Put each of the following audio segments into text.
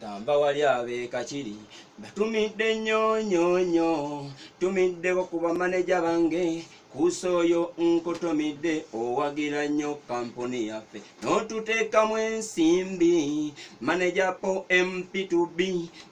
gamba wali ab'ekakiri batumidde nnyo tumiddeko ku bamaneja bange kusoyo nkutumidde owagira nnyo kampuni yaffe n'otuteekamu ensimbi maneja po MP2B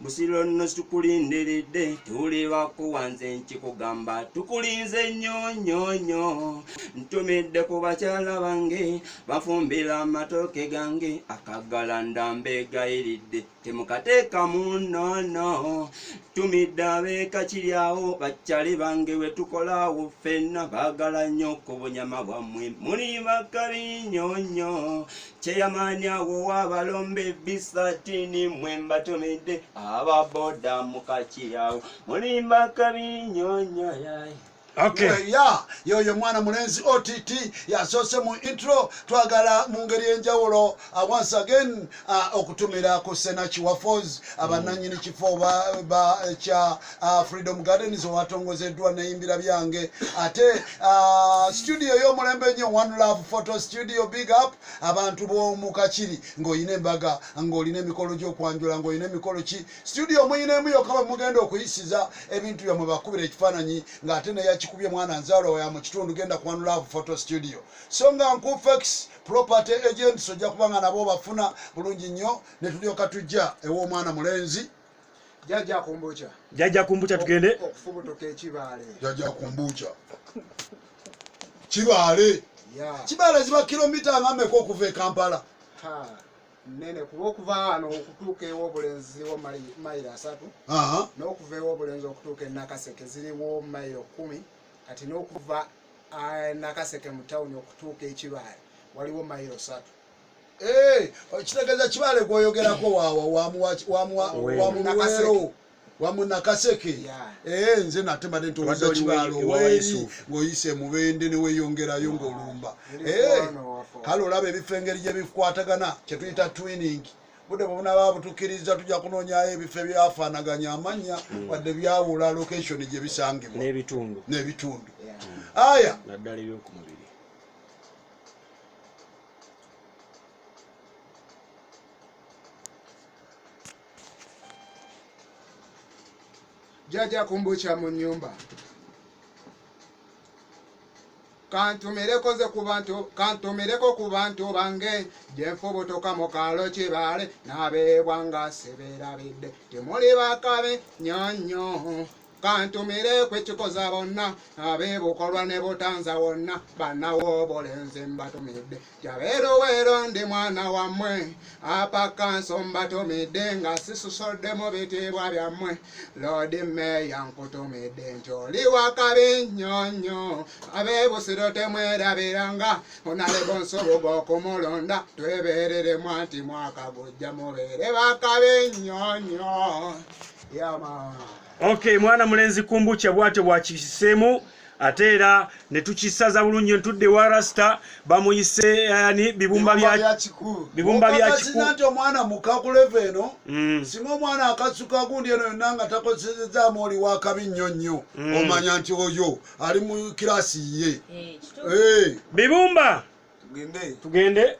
Busiro nno tukulindiridde tuli bakuwanze nkikugamba tukulinze nnyo ntumidde ku bakyala bange bafumbira amatooke gange akagala ndambeegayiridde temukateekamu nnono tumidde ab'ekakiri awo bakyali bange we tukolaawo ffenna baagala nnyo ku bunyama bwammwe muli bakabi nnyo kyeyamaani awo w'abalombe B13 mmwe mbatumidde ababoda mu kakiri awo muli bakabi nnyo yayi. Okay. Yoyo mwana mulenzi OTT yasoose mu intro twagala mu ngeri enjawulo once again okutumira ku Senachi Wafos abananyini kifo ba cha Freedom Gardens watongozeddwa neyimbira byange ate studio yo mulembe nnyo One Love Photo Studio big up abantu bo mu Kakiri ng'oyina embaga ng'olina emikolo gy'okwanjula ng'olina emikolo ki studio muyinemu yokka mugenda okuyisiza ebintu byamwe bakubira ekifaananyi ng'ate neya kubye mwana nzalo ya mu kitundu genda ku One Love Photo Studio songa Nkufex property agent sojja kubanga nabo bafuna bulungi nnyo ne tulyoka tujja ewo mwana mulenzi Jaja kumbucha tugende okufubutuka ekibale jaja kumbucha kibale kibale ziba kilomita ngameko okuva e Kampala nene kuba wano okutuuka ew'obulenzi wo mayiro 3 n'okuva ew'obulenzi okutuuka e Nakaseke ziriwo mayiro 10 kati n'okuva Nakaseke mu tawuni okutuuka ekibale waliwo mayiro 3. Kitegeeza kibale gwoyogerako wamu Nakaseke nze nate mbadde ntuuza kibalo weri ng'oyise mubende ne weeyongerayo ng'olumba kale olaba ebifo engeri gye bikwatagana kye tuyita twinning budde bw'obunaaba butukkiriza tujja kunoonyayo ebifo ebyafaanaganya amannya wadde byawula location gye bisangibwa n'ebitundu aya naddala ebyokumubiri Jaja kumbucha mu nyumba kantumireko ku bantu bange gyenfubutuka mu kaalo kibale n'abeebwanga sebeerabidde temuli bakabe nnyo kantumire kwekikoza bonna abeebukolwa ne butanza wonna bannawoobulenzi mbatumidde jabeeruweero ndi mwana wammwe apakanso mbatumidde nga sisusodde mu bitiibwa byammwe Lodi Meya nkutumidde nti oli wakabi nnyo ab'e-Busiro temwerabiranga onalebo nsoboga okumulonda twebeereremu anti mwaka gujja mubeere bakabi nnyo yama. Okay, mwana mulenzi kumbucha bwate bwakisemu ate era ne tukisaza bulungi ntudde wa rasta bamuyise yani bibumba bya kiku nti omwana mukakuleva eno singa omwana akasuka gundi eno yonna nga takozesezaamu oli wakabi nnyo omanya nti oyo ali mu kirasi ye bibumba tugende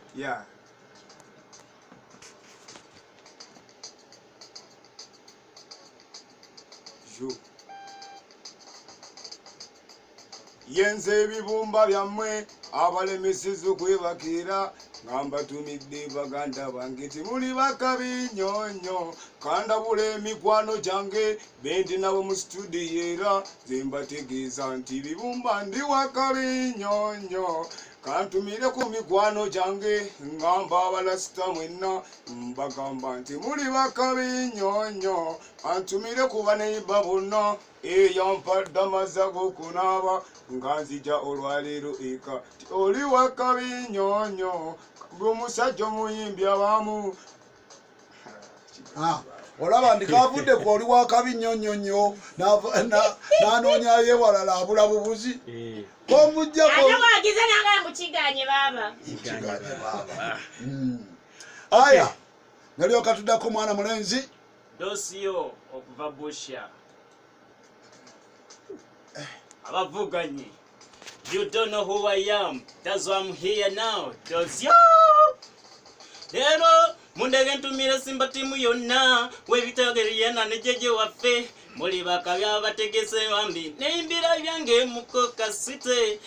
yenze ebibumba byammwe abalemesiza okwebakira nga mbatumidde baganda bange timuli bakabi nnyo kandabula emikwano gyange bendi nabo mu studio era zembategeeza nti bibumba ndi wakabi nnyo kantumire ku mikwano gyange ngamba abalasita mwenna mbagamba nti muli bakabi nnyo antumire ku baneiba bonna eyampadde amazzi ag'okunaaba nga nzija olwaleero eka oli wakabi nnyo gwe omusajja omuyimbi abamu olaba ndikavudde ku oli wakabi nnyo n'anoonyayo ewalala abula bubuzi aya nalyoka tuddako mwana mulenzi dosiyo okuva Busha abavuganye. You don't know who I am, that's why I'm here now. Dosiyo lero mundege ntumire Simba timu yonna webitageriyana ne jeje waffe muli bakabya bategese wambi neimbira byange mukoka site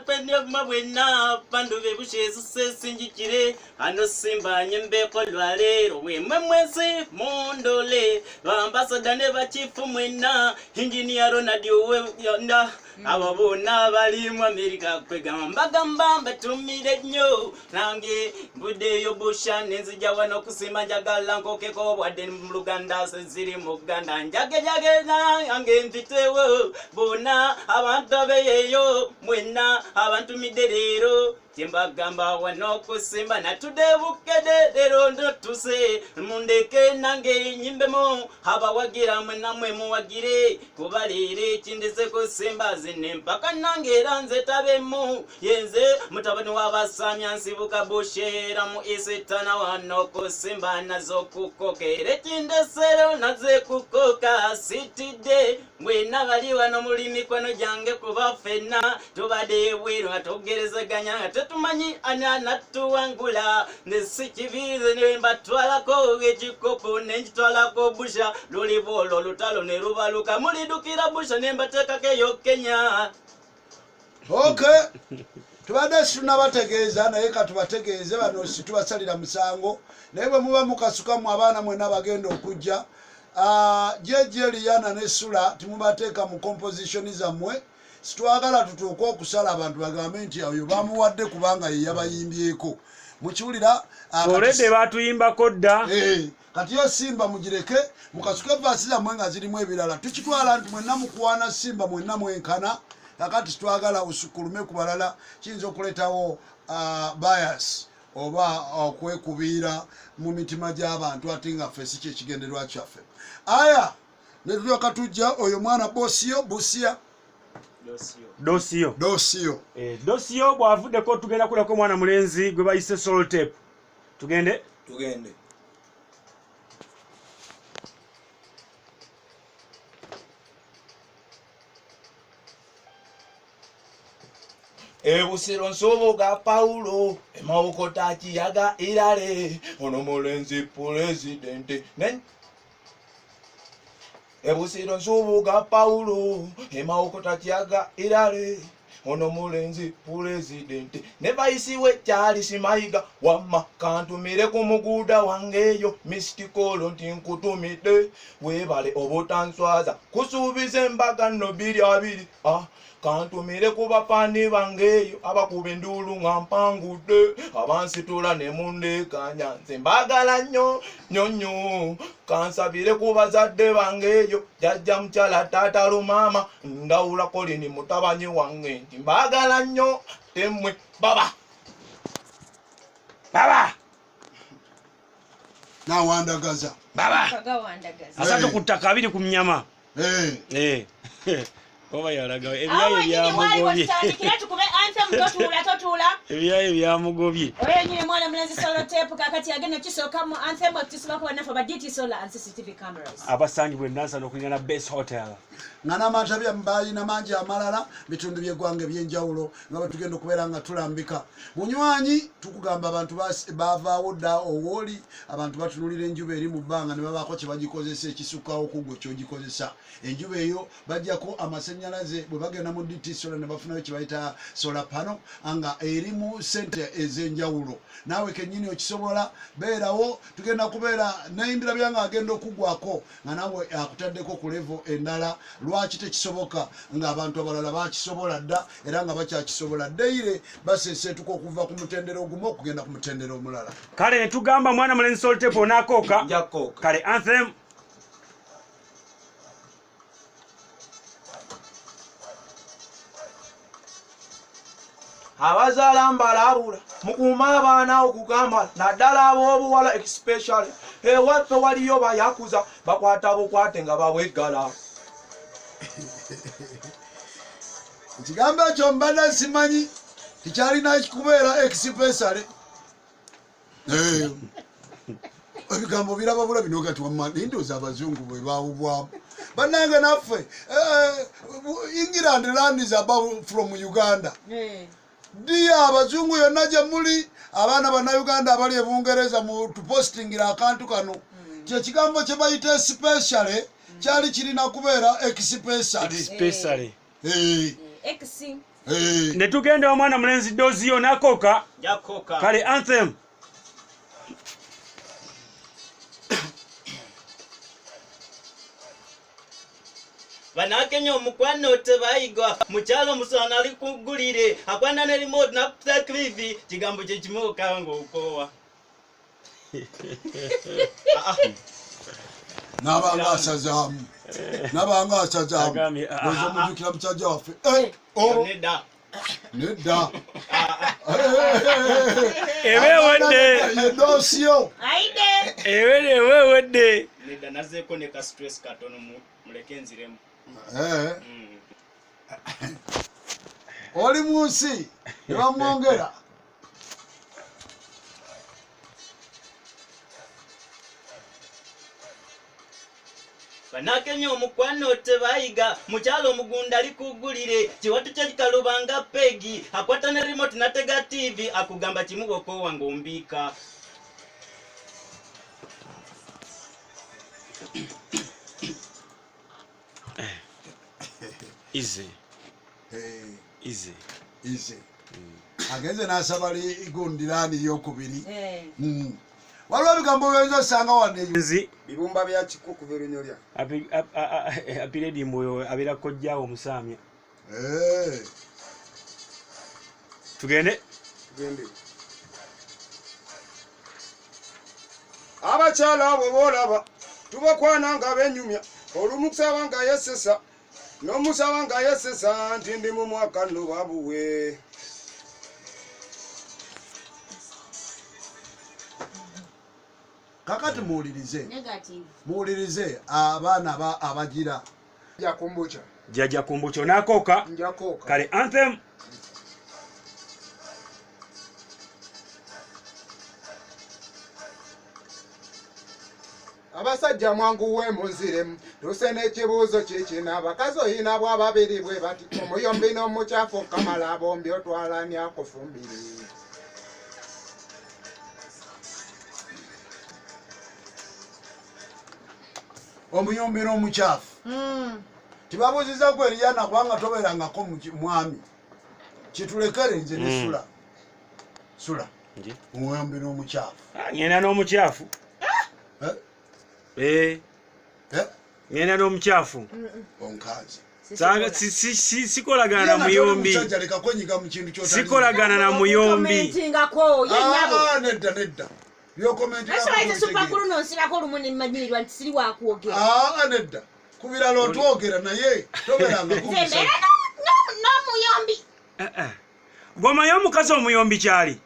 pende mabwena bandu bebushezi sesinjikire ano Simba nyembe ko lwalero wemwe mwese mondole ambassador ne bachifu mwena engineer Ronald we yonda ababona bali mu America kwegamba gamba batumire nnyo nange buddeyo busha nenzija wano kusimba njagala nkokeko bwadde mu Luganda ziri mu Uganda njage nange mfitewo bona abantu abeyeyo mwena abantu miderero timbagamba wano kusimba natudebukedero ndotuse mundeke nange nyimbemo abawagira mwena mwe muwagire kubalire kindese kusimba zine mpaka nange ranze tabemu yenze mutabani w'abasamya nsibuka bushera mu isitana wano kusimba nazo kukokere kindesero naze kukoka sitide mwena bali wano mulimi kwano jange kuba fena tubade bwiro atogerezaganya tetumanyi anana tuwangula nesikibize nembatwalako ekikopo nenjitwalako busha lulibolo lutalo nerubaluka mulidukira busha nembateekakeyo Kenya. Okay. Tubadde tunabategeeza naye katubategeeze bano situbasalira musango naye bwe muba mukasukamu abaana mwena bagenda okujja jeje Liyana ne Sula timubateeka mu composition zammwe situwagala tutuuka okusala abantu bagambe nti oyo bamuwadde kubanga ye yabayimbyeko mukiwulira olede batuyimbako dda kati yo Simba mugireke mukasuke vaasi zammwe nga zirimu ebirala tukitwala nti mwenna mukuwaana Simba mwenna mwenkana kakati situwagala usukulume ku balala kiyinza okuleetawo bias oba okwekubiira mu mitima gy'abantu ate nga ffe si kyekigenderwa kyaffe. Aya ne tulyoka tujja oyo mwana Busia Dosio Dosio bwavuddeko tugenda kulako mwana mulenzi gwe bayise Soul Tape. Tugende Ebusiro nsoboga Paulo emawoko takiyaga irale ono mulenzi presidente Ebusiro nsoboga Paulo emawoko takiyaga irale ono mulenzi presidente ne vaisiwe Charles Mayiga wamma kantumire ku muguda wangeyo mysticolo ntinkutumide webale obutanswaza kusuubiza embaga nno 2 kantumire ku bapani bangeyo abakuba enduulu nga mpangude abansitula ne mundekanya nze mbagala nnyo kansabire ku bazadde bangeyo jajja mukyala taata lumama ndawula kolini mutabanyi wange nti mbagala nnyo temmwe baba nawandagaza asatu ku ttaka 2 ku mnyama oba yalaga ebyayo byamugobye ebyayo byamugobye oyo nyine mwana mulenzi Soul Tape kakati agenda kisoka mu anthem akisibako banafa ba DT Solar and CCTV cameras abasangi bwe nansa nokunyana Best Hotel ngana matabya mbayi na manje amalala bitundu byegwange byenjawulo nga batugenda okubeera nga tulambika munywanyi tukugamba abantu bavaawo dda owoli abantu batunulira enjuba eri mu bbanga ne babaako kye bagikozesa ekisukkawo kugwe kyogikozesa enjuba eyo bajjako amasannyalaze bwe bagenda mu DT Solar ne bafunayo kye bayita solar panel nga erimu sente ez'enjawulo naawe kennyini okisobola beerawo tugenda kubeera nayimbira byanga agenda okugwako nga naawe akutaddeko ku level endala lwaki tekisoboka ng'abantu abalala bakisobola dda era nga bakyakisobola ddeire baseeseetuka okuva ku mutendero ogumu okugenda ku mutendero omulala. Kale netugamba mwana mulenzi Soul Tape onakooka kale anthem abazaala mbalabula mukuuma abaana okugamba naddala ab'obuwala especially ewaffe waliyo bayakuza bakwata bukwate nga baweggala ekigambo ekyo mbadde simanyi tikyalina kubeera especially ebigambo biraba bula bino gati wamanindooza abazungu bwe bawubwamu bannange naffe England land is above from Uganda Dia abazungu yonna gye muli abaana bannayuganda abali e Bungereza mu tupostingira akantu kano kyekigambo kye bayita especially kyali kirina kubeera especially ne tugenda omwana mulenzi Dozio nakoka kale anthem Banakenya omukwano tebayiga mukyalo musana ali kugulire akwana ne remote na clivi kigambo kye kimoka ngo ukowa nabanga asazamu bozo mujukira muchaja waffe nedda ewewedde Dosio ewewedde nedda nazeko ne ka stress katono mulekenziremu oli munsi nebamwongera Banakenya omukwano tebayiga mukyalo omugunda ali kugulire kiwatu kye kikalubanga pegi akwata ne remote natega TV akugamba kimuboko wange ombika easy agenze n'asaba ligundiraani yokubiri waliwo ebigambo byoyinza osanga wadde bibumba bya kikuku birunyolya apiredi mwoyo abeera kojjaawo omusaamya tugende abakyala abo boolaba tubakwana nga benyumya olumusaba nga yesesa n'omusaba nga yesesa nti ndi mu mwaka nno babuwe kakati muwulirize abaana abagira jaja kumbucho nakoka kale anthem abasajja mwanguwe munziremu tuse n'ekibuuzo kikina abakazi oyina bw'ababiri bwe bati omuyombi n'omukyafu kamala bombi otwalani akufumbiri omuyombi n'omukyafu tibabuuziza gwe Eriyana kubanga tobeerangako mwami kitulekere nze ne sula omuyombi n'omukyafu ngenda n'omukyafu ngenda n'omukyafu onkazi sikolagana na muyombi sikolagana na muyombi nedda nedda kubirala otwogera naye toberangako gomayo omukazi omuyombi kyali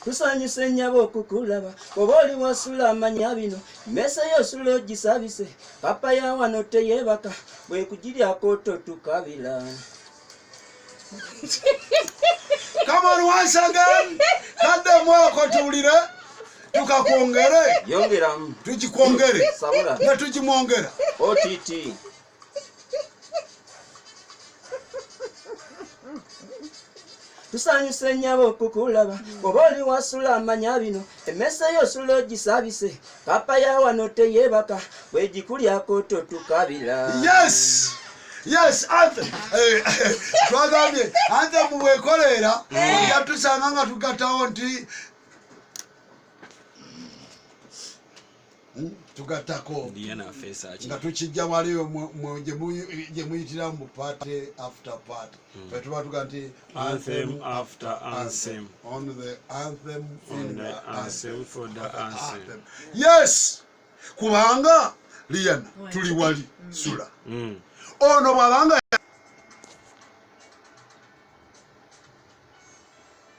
tusanyuse nnyabo okukulaba oba oli wasula amanya bino mmese yosula ogisabise papa ya wano teyeebaka bwe kugiryako totukabira Come on once again. Kadde mwako tuwulire tukakwongere yongeramu tukikwongere sabula ne tukimwongera OTT tusanyuse nnyabo okukulaba oba oli wasula amanya bino emmese yosula ogisabise papa ya wano teyeebaka bwe gikulyako totukabira Yes, Anthem. Twagambye Anthem bwekolera yatusanga nga tugatawo nti tugatako nga tukijja waliyo gye muyitira mu party after party tuba tuga nti anthem after anthem on the anthem for the anthem. Yes, kubanga Liyana tuli wali sula ono bwabanga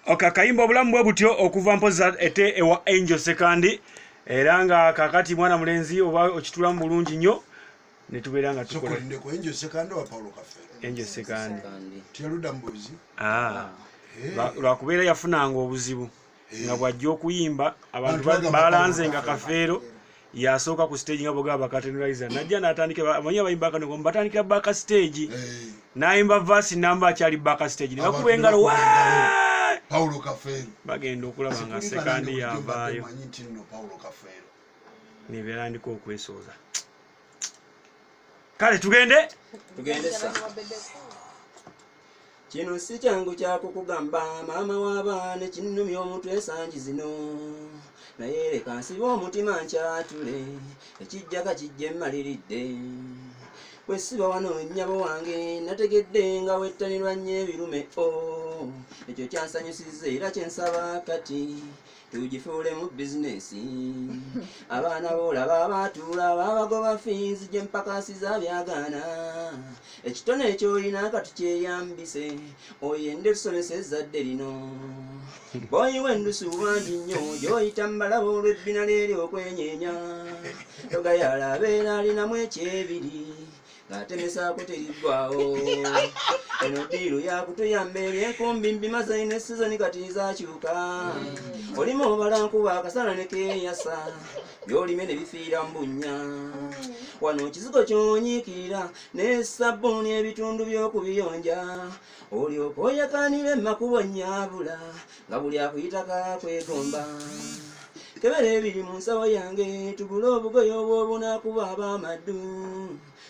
okakayimba obulamu bwe butyo okuva mpoza ete ewa Angel Second era nga kakati mwana mulenzi oba okitulamu bulungi nnyo ne tubeera nga tukola ku Angel Second wa Paulo Cafe Angel Second tiyaluda mbuzi lwakubeera yafunanga obuzibu nga bwajja okuyimba abantu balanze nga kafeero yasooka ku stage nga bogaba bakatenerizer najja natandika amanyi abayimba kano ngo batandikira back stage naimba verse namba akyali back stage nebakuba engalo Paulo Kafero bagenda okulaba nga sekandi yavaayo Paulo Kafero nibeera ndiko okwesooza kale tugende sa kino si kyangu kyakukugamba maama w'abaana kinnumya omuntu esangi zino naye leka nsiba omutima nkyatule ekijjaka kijja emmaliridde bwe siba wano nnyabo wange nategedde nga wettanirwa nnyo ebirume ekyo kyansanyusizza era kyensaba kati tugifuulemu bizinesi abaana boolaba abaatuula babagoba fiizi gye mpakasiza byagaana ekitone ekyolina katukyeyambise oyende tusomesa ezzadde lino boyiwa endusu bangi nnyo gy'oyita mbalaba olw'ebbina leeri okwenyeenya togayala abeera alinamu ekyebiri ng'atemesaako teriggwawo eno ddiiru yakutuyamba ebyenkumbi mbimaze ine sizoni kati zakyuka olimu obalankuba akasana ne keeyasa byolime ne bifiira mu bunnya wano kizigo kyonyiikirira n'essabbuuni ebitundu by'okubiyonja olyoka oyakanira emakubo nnyabula nga buli akuyitaka kwegomba kebera ebiri mu nsawo yange tugule obugoye obw'obunakuba ab'amaddu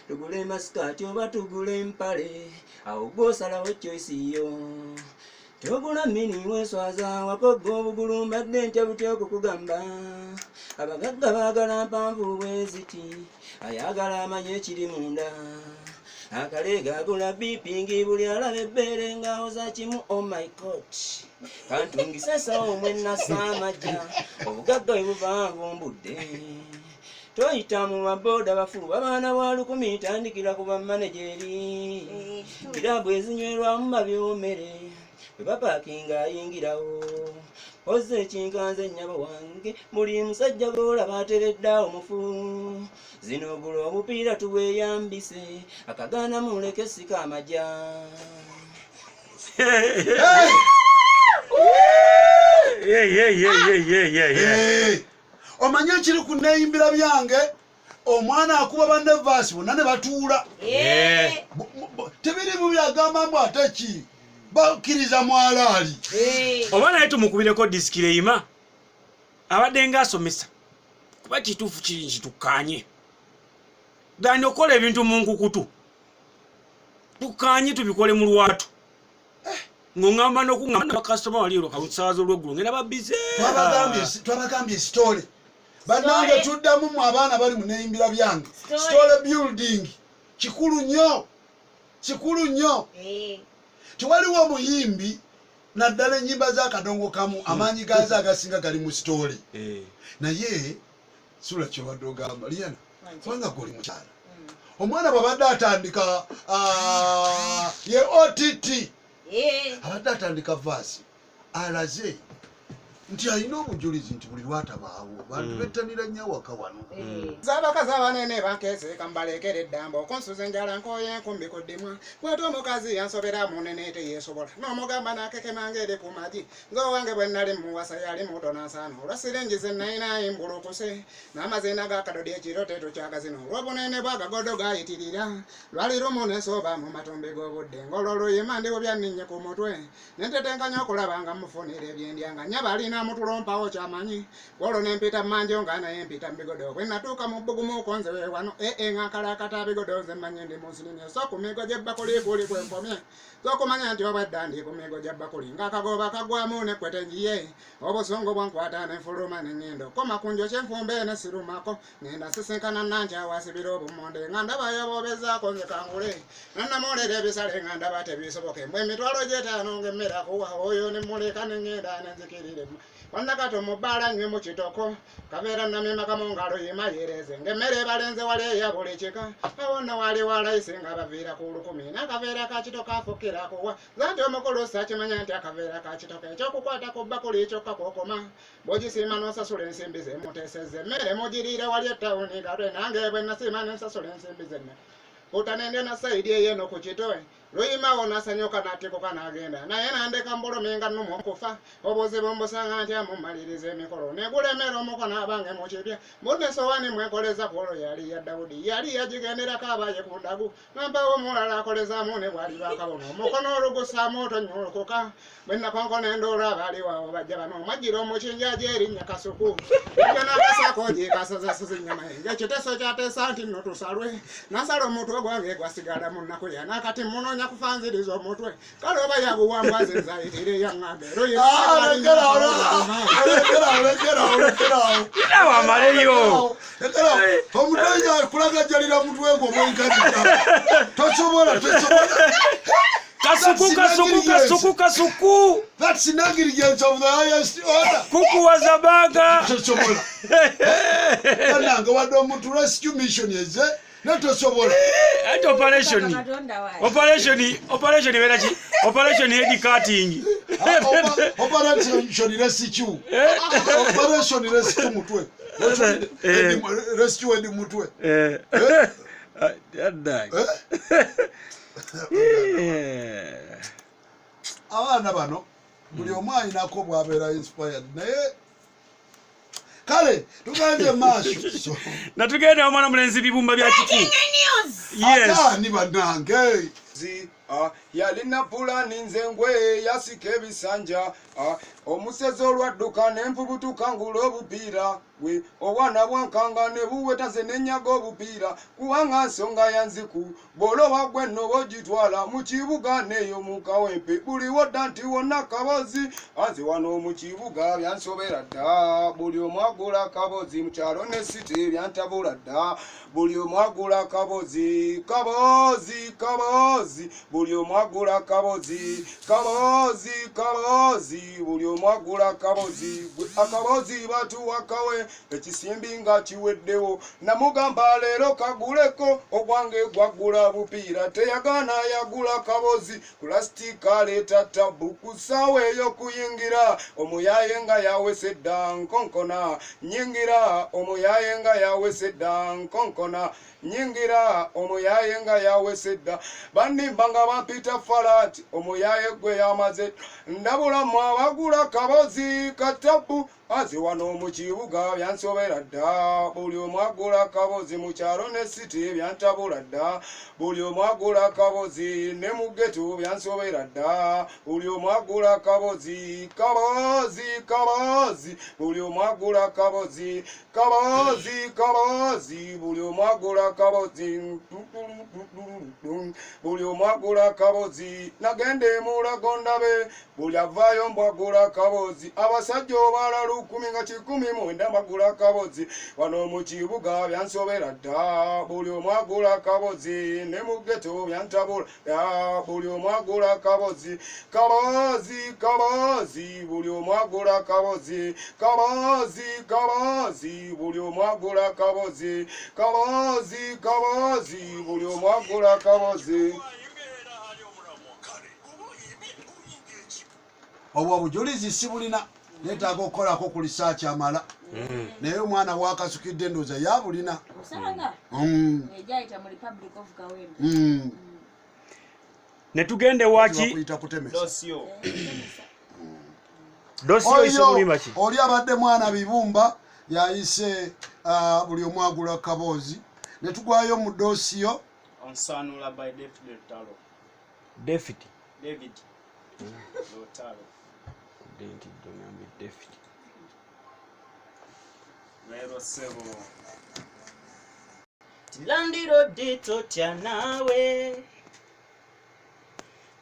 tugule masikaati oba tugule empale awo gw'osalawo ekyoyisiyo togula mini weswaza wakogga obugulu mbadde ntya butya okukugamba abagagga baagala mpanvu bweziti ayagala amanye ekiri munda akaleega agula bipingi buli alaba ebbeere ng'awoza kimu oh my god kantungisa omwe nasaamajja obugagga bwe buvanvu mbudde toyita mu maboda bafuba abaana bwa 10 tandikira ku bammanejeri birabu ezinywerwamu mabyomere bwe bapaakinga ayingirawo oze ekinkanze nnyabo wange buli musajja gw'olaba ateredda omufu zino gula obupiira tuweeyambise akagaana muleke sika amajja omanye ekiri ku neeyimbira byange omwana akuba banne vaasi bonna ne batuula tebiri mu byagamba mbu ate ki bakkiriza mwalaali oba naye tumukubireko disikire eyima abadde ng'asomesa kuba kituufu kiri nkitukkaanye dani okukola ebintu mu nkukutu tukkaanye tubikole mu lwatu ng'oŋŋamba n'okuŋŋamba bakasitoma wali ero kalusaaza olw'eggulu ngenda babbize twabagambye sitole bannange tuddamu mu abaana bali mu neeyimbira byange sitole building kikulu nnyo tewaliwo omuyimbi naddala ennyimba z'akadongo kamu amaanyi gazo agasinga gali mu sitole naye sula kyobadde ogamba liyana kubanga goli mukyala omwana bw'abadde atandika ye OTT abadde atandika vaasi alaze nti alina obujulizi nti buli lwatabaawo bantu bettanira nnyo waka wano z'abakazi abanene bankeseeka mbalekera eddamba okunsuza enjala nkooye enkumbi ku ddimwa bwete omukazi yansobera munene teyeesobola n'omugamba n'akekemanga eri ku magi ng'owange bwe nnali muwasa yali muto n'asaana olwa siringi ze nnalina imbulukuse n'amazina g'akadodi ekiro tetukyagazina olw'obunene bw'agagodo gayitirira lwali lumu nesooba mu matumbi g'obudde ng'olwo luyima ndiwo byanninye ku mutwe nentetenkanya okulaba nga mufunira ebyendya nga nnyaba alina mutulompawo kyamanyi olwo nempita manjo nga naye mpita mbigodo bwe natuuka mu bbugumu okonze wewano ng'akalakata bigodo nze mmanyi ndi musirimye so ku migo gy'ebbakuli guli kwenkomye zokumanya nti obadde ndi ku migo gy'ebbakuli ng'akagoba kagwamu nekwete njiye obusungu bwankwata nenfuluma neŋŋendo koma kunjo kyenfumbe ne sirumako ŋenda sisinkana nankyawasibira obumonde nga ndabayo bobezaako nze kangule nannamuulera ebisale nga ndaba tebisoboke mbwe emitwalo gy'etaano ng'emmere akuwa oyo nemuleka neŋŋenda nenzikirire wannakato mubbaala nywe mu kitoko kabeera namimaka mu ngalo yimayereze ng'emmere ebalenze wali eya buli kika awonna wali walayisi nga baviira ku 10 n'akaveera ka kitoko afukira kuwa zanti omukulu sakimanya nti akaveera ka kitoko ekyokukwata ku bbakuli kyokka kwokoma bw'ogisiima n'osasula ensimbi ze muteesezza emmere mugiriire wali ettawuni galwe nange bwe nasiima n'ensasula ensimbi zenne utanende na saidi eyeno ku kitoe Luyimawo nasanyuka n'atikuka n'agenda naye nandeka mbulumenga nnumu okufa obuzibu mbusanga ntya mummaliriza emikolo negulemera omukono abange mu kibya mbudde sowaani mwekoleza polo yali ya Dawudi yali yagigenderako abaye ku ndagu nampawo omulala akolezaamu ne bwali bakabona omukono olugusaamu otonyulukuka bwe nakonkona endoolo abaaliwawo bajja bano omwajjira omukinjaji erinnya Kasuku ekyo n'akasaako gyekasazasiza ennyama enje ekiteeso kyateesa nti nno tusalwe nasala omutwe gwange gwasigala mu nnaku ya nakati munoonya kufanziriza omutwe kale oba yabuwangwaze nzayitire yaŋŋambe wamaleyo omutonya kulagajalira mutwe gwo mwenkanita tosobola Kasuku. That's negligence of the highest order. Kuku was a baga. Nanga wadde omuntu rescue mission yeze netosobola. At operation werachi. Operation head cutting. Operation rescue. Operation rescue mutwe. Rescue edi mutwe. Abaana bano buli omu alinako bw'abeera inspired naye kale tugende maaso natugenda omwana mulenzi bibumba bya kiku ataani bannange yalina pulani nze ngwe yasika ebisanja omusezi olwadduka n'envubutuka ngula obupiira we obwana bwankanga ne buwetaze n'ennyaga obupiira kubanga nsonga yanziku bw'oloba gwe nno bogitwala mu kibuga neeyo mu kawempe buli wodda nti wonna kabozi anze wano mu kibuga byansobera dda buli omu agula kabozi mu kyalo ne siti byantabula dda buli omu agula kabozi buli omu agula kabozi buli omu agula kabozi akabozi batuwakawe ekisimbi nga kiweddewo namugamba leero kaguleko ogwange gwagula bupiira teyagaana yagula kabozi kulastika aleeta tabu ku ssaawa ey'okuyingira omuyaye nga yawese dda nkonkona nyingira omuyaye nga yawese dda nkonkona nyingira omuyaye nga yawese dda bannimba nga bampita falati omuyaye gwe yamaze ndabulamu abagula kabozi katabu azi wano mu kibuga byansobera dda buli omu agula kabozi mu kyalo ne siti byantabula dda buli omu agula kabozi ne mu geto byansobera dda buli omu agula kabozi buli omu agula kabozi buli omu agula kabozi buli omu agula kabozi nagende mulago ndabe buli avaayo mbwagula kabozi abasajja obalalu 10 bagula kabozi wano mu kibuga byansobera dda buli omu agula kabozi ne mu geto byantabula buli omu agula kabozi buli omu agula kabozi buli omu agula kabozi buli omu agula kabozi obwo obujulizi si bulina neetaaga okukolako ku lisaaki amala naye omwana wakasukidde endooza yabulina netugende waki dosiyo oli abadde mwana bibumba yayise buli omu agula kaboozi netugwayo mu dosiyo onsanula by David Lotalo Lero sebo Landiro dito tya nawe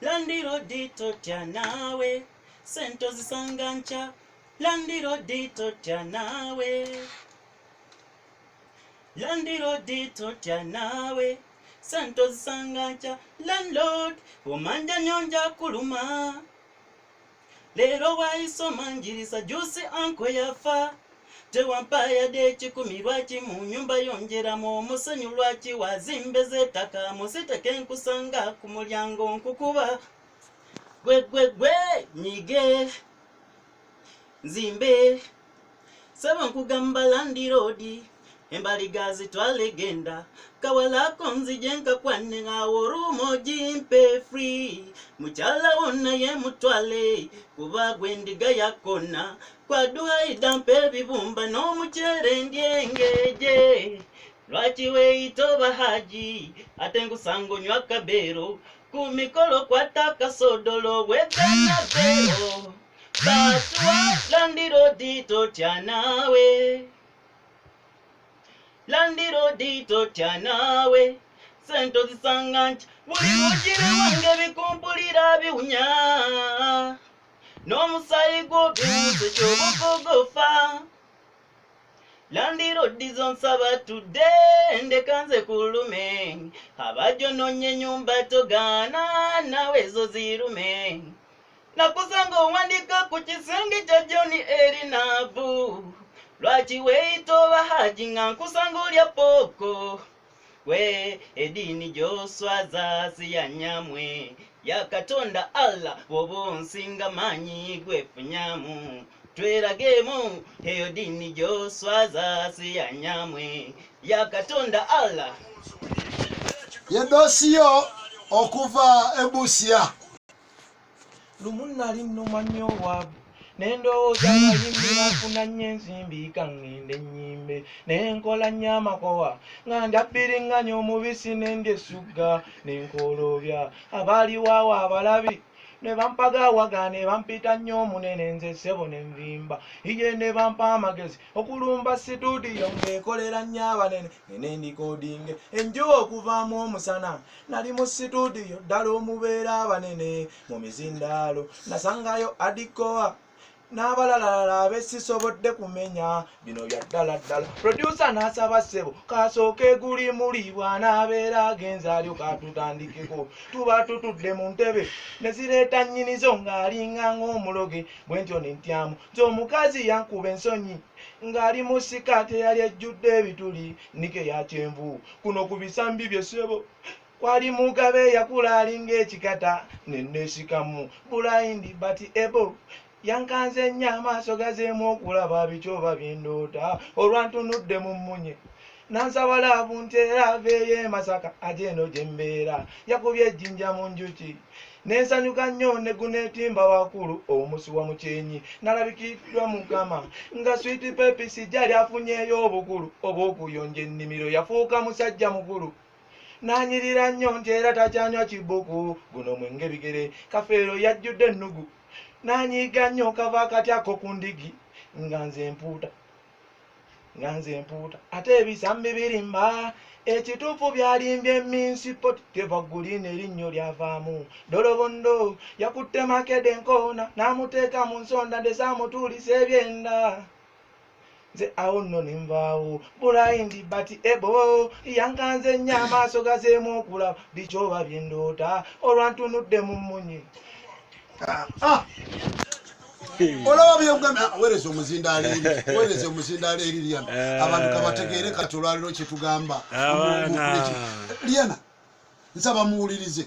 Landiro dito tya nawe Sento zisangancha Landiro dito tya nawe Landiro dito tya nawe Sento zisangancha Landlord omanja nyonja kuluma Lero waisoma njirisa jusi ankwe yafa Tewampaya de chikumi lwaki mu nyumba yongeramu omusenyu lwaki wazimbeze ettaka musiteke nkusanga ku mulyango nkukuba gwe nyige nzimbe saba nkugamba landirodi embaliga zitwalegenda kawalako nzije nkakwane ngawo rumo jimpe free muchala wona ye mutwale kuba gwendiga yakona kwaduha idampe bibumba no muchere ndyengeje lwachi weito bahaji atengu sango nywa kabero kumikolo kwataka sodolo wekana bero Batwa landiro dito chanawe Landiro dito chanawe Sento zisanganchi Wujire wange bikumpulira biunya No musaigo biuse choboko gofa Landiro dizon saba today Ndekanze kulume Habajo nonye nyumba togana Nawezo zirume Nakusango wandika kuchisenge cha Johnny Erinavu Lwachi weito bahaji nkusango lya poko We edini joswaza siya nyamwe Yakatonda Allah wobo nsinga manyi gwefunyamu Tweragemu heyo dini joswaza siya nyamwe Yakatonda Allah Yedosiyo okuva ebusia Lumuna lino manyo wabu Nendo jana yimbira kuna nyensimbi kangende nyimbe Nenkola nyama kowa Nganda piringa nyomubisi nende suga Nenkolobya Abali wawa abalabi Ne bampaga wagane bampita nyomu nenenze sebo nemvimba Iye ne bampa amagezi okulumba studio ngekolera nyaba nene nenendi coding enjuo okuvamu omusana nali mu studio dalo mubeera abanene mu mizindalo nasangayo adikoa Nabalala besisobodde kumenya bino bya ddala producer nasaba sebo kasooke guli muli bwana abeera agenza alyo katutandikeko tuba tutudde mu ntebe nezireeta nnyinizo ng'alinga ng'omuloge bwentyo nentyamu nze omukazi yankuba ensonyi ng'ali mu sikaate yali ejjudde ebituli nike ya kyenvu kuno ku bisambi bye sebo kwali mugabe yakula alinga ekikata nenneesikamu blind but able Yankanze nyama sogazemu okulaba bichoba bindoota olwantunudde mu mmunye nansabala abuntera aveye masaka ajeno jembeera yakubye ejjinja mu njuki nensanyuka nnyo ne gunetimba wakulu omusi wa mucyenyi nalabikidwa mukama nga sweet pepisi jali afunyeyo obukulu obwokuyonja ennimiro yafuuka musajja mukulu nanyirira nnyo nti era takyanywa kibuku guno mwenge bigere kafeero yajjudde ennugu Nanyiga nnyo kava akatyako ku ndigi nga nze mpuuta ate ebisambi birimba ekituufu byalimbye minsipoti tevaguline erinnyo lyavaamu dolobondo yakutte makede enkoona n'amuteeka mu nsonda ndesamutuulisa ebyenda nze awo nno nenvaawo blind but able yankanze nnyo amaaso gazeemu okulaba bicoba byendoota olwantunudde mu mmunye olaba byogambye wereze omuzindaalo eri Liana abantu kabategeere kati olwaliro kye tugamba Liana nsaba muwulirize